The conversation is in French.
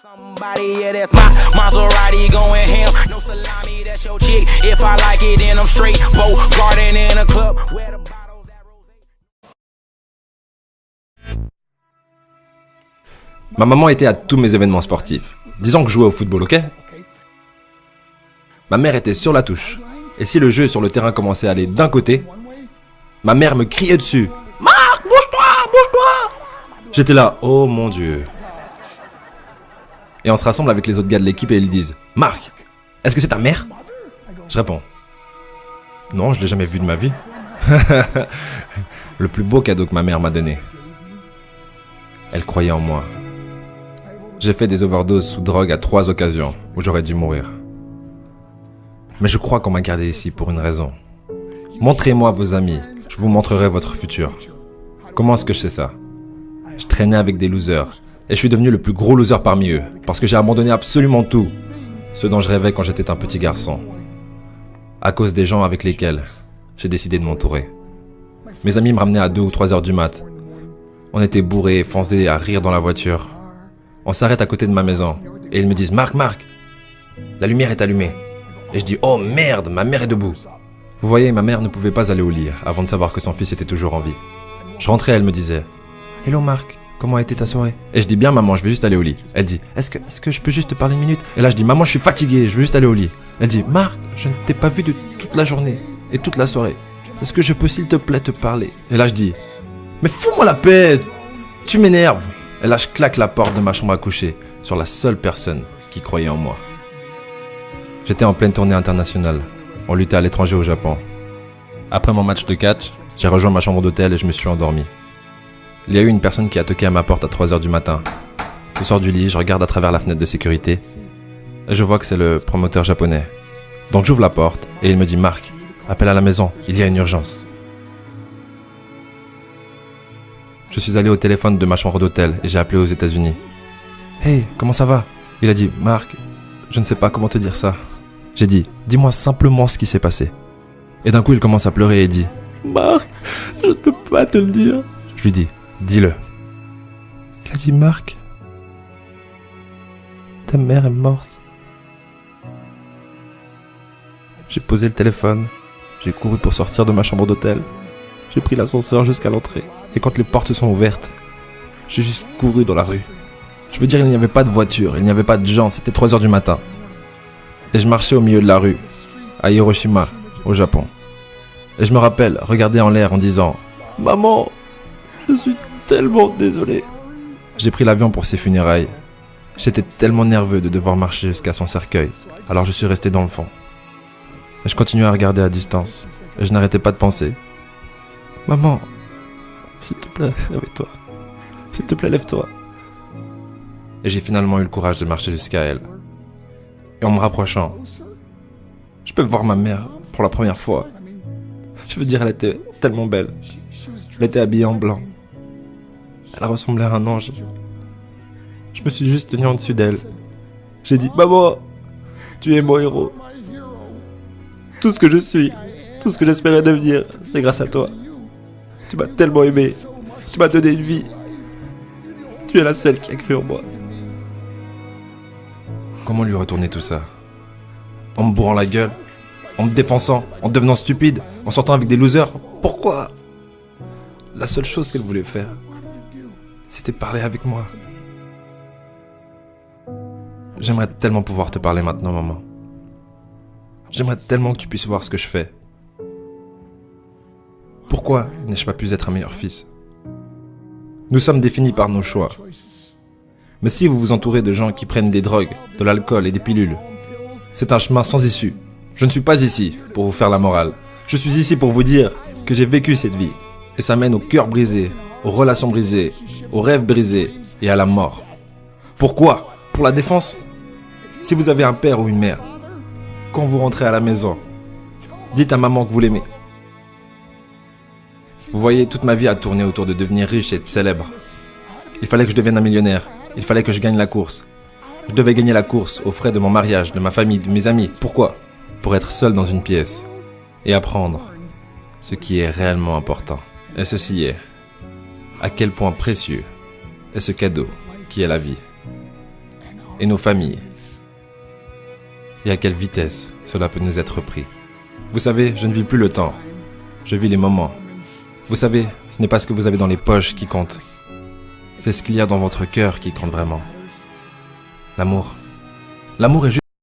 Somebody, yeah, that's my Maserati going ham. No salami, that's your chick. If I like it, then I'm straight. Boat garden in a club. Where the bottles at rosé. Ma maman était à tous mes événements sportifs. Disons que je jouais au football, ok? Ma mère était sur la touche. Et si le jeu sur le terrain commençait à aller d'un côté, ma mère me criait dessus. Marc, bouge-toi, bouge-toi! J'étais là, oh mon Dieu. Et on se rassemble avec les autres gars de l'équipe et ils disent, Marc, est-ce que c'est ta mère? Je réponds, non, je l'ai jamais vue de ma vie. Le plus beau cadeau que ma mère m'a donné. Elle croyait en moi. J'ai fait des overdoses sous drogue à 3 occasions où j'aurais dû mourir. Mais je crois qu'on m'a gardé ici pour une raison. Montrez-moi vos amis, je vous montrerai votre futur. Comment est-ce que je sais ça? Je traînais avec des losers et je suis devenu le plus gros loser parmi eux parce que j'ai abandonné absolument tout, ce dont je rêvais quand j'étais un petit garçon. À cause des gens avec lesquels j'ai décidé de m'entourer. Mes amis me ramenaient à 2 ou 3 heures du mat. On était bourrés, foncés à rire dans la voiture. On s'arrête à côté de ma maison et ils me disent « Marc, la lumière est allumée. » Et je dis « Oh merde, ma mère est debout. » Vous voyez, ma mère ne pouvait pas aller au lit avant de savoir que son fils était toujours en vie. Je rentrais, elle me disait « Hello Marc, comment a été ta soirée ?» Et je dis « Bien maman, je vais juste aller au lit. » Elle dit « Est-ce que je peux juste te parler une minute ?» Et là je dis « Maman, je suis fatigué, je veux juste aller au lit. » Elle dit « Marc, je ne t'ai pas vu de toute la journée et toute la soirée. Est-ce que je peux s'il te plaît te parler ?» Et là je dis « Mais fous-moi la paix, tu m'énerves !» Et là je claque la porte de ma chambre à coucher sur la seule personne qui croyait en moi. J'étais en pleine tournée internationale. On luttait à l'étranger au Japon. Après mon match de catch, j'ai rejoint ma chambre d'hôtel et je me suis endormi. Il y a eu une personne qui a toqué à ma porte à 3 heures du matin. Je sors du lit, je regarde à travers la fenêtre de sécurité et je vois que c'est le promoteur japonais. Donc j'ouvre la porte et il me dit « Marc, appelle à la maison, il y a une urgence. » Je suis allé au téléphone de ma chambre d'hôtel et j'ai appelé aux États-Unis. « Hey, comment ça va ?» Il a dit « Marc, je ne sais pas comment te dire ça. » J'ai dit « Dis-moi simplement ce qui s'est passé. » Et d'un coup, il commence à pleurer et dit « Marc, je ne peux pas te le dire. » Je lui dis « Dis-le. » Il a dit « Marc, ta mère est morte. » J'ai posé le téléphone, j'ai couru pour sortir de ma chambre d'hôtel. J'ai pris l'ascenseur jusqu'à l'entrée. Et quand les portes sont ouvertes, j'ai juste couru dans la rue. Je veux dire, il n'y avait pas de voiture, il n'y avait pas de gens, c'était 3 heures du matin. Et je marchais au milieu de la rue, à Hiroshima, au Japon. Et je me rappelle regarder en l'air en disant « Maman, je suis tellement désolé. » J'ai pris l'avion pour ses funérailles. J'étais tellement nerveux de devoir marcher jusqu'à son cercueil, alors je suis resté dans le fond. Et je continuais à regarder à distance, et je n'arrêtais pas de penser « Maman, s'il te plaît, réveille-toi. S'il te plaît, lève-toi. » Et j'ai finalement eu le courage de marcher jusqu'à elle. Et en me rapprochant, je peux voir ma mère pour la première fois. Je veux dire, elle était tellement belle. Elle était habillée en blanc. Elle ressemblait à un ange. Je me suis juste tenu en dessus d'elle. J'ai dit, maman, tu es mon héros. Tout ce que je suis, tout ce que j'espérais devenir, c'est grâce à toi. Tu m'as tellement aimé. Tu m'as donné une vie. Tu es la seule qui a cru en moi. Comment lui retourner tout ça? En me bourrant la gueule? En me défonçant? En devenant stupide? En sortant avec des losers? Pourquoi? La seule chose qu'elle voulait faire, c'était parler avec moi. J'aimerais tellement pouvoir te parler maintenant, maman. J'aimerais tellement que tu puisses voir ce que je fais. Pourquoi n'ai-je pas pu être un meilleur fils? Nous sommes définis par nos choix. Mais si vous vous entourez de gens qui prennent des drogues, de l'alcool et des pilules, c'est un chemin sans issue. Je ne suis pas ici pour vous faire la morale. Je suis ici pour vous dire que j'ai vécu cette vie. Et ça mène au cœur brisé, aux relations brisées, aux rêves brisés et à la mort. Pourquoi? Pour la défense? Si vous avez un père ou une mère, quand vous rentrez à la maison, dites à maman que vous l'aimez. Vous voyez, toute ma vie a tourné autour de devenir riche et de célèbre. Il fallait que je devienne un millionnaire. Il fallait que je gagne la course. Je devais gagner la course aux frais de mon mariage, de ma famille, de mes amis. Pourquoi? Pour être seul dans une pièce et apprendre ce qui est réellement important. Et ceci est à quel point précieux est ce cadeau qui est la vie. et nos familles. Et à quelle vitesse cela peut nous être pris. Vous savez, je ne vis plus le temps. Je vis les moments. Vous savez, ce n'est pas ce que vous avez dans les poches qui compte. C'est ce qu'il y a dans votre cœur qui compte vraiment. L'amour. L'amour est juste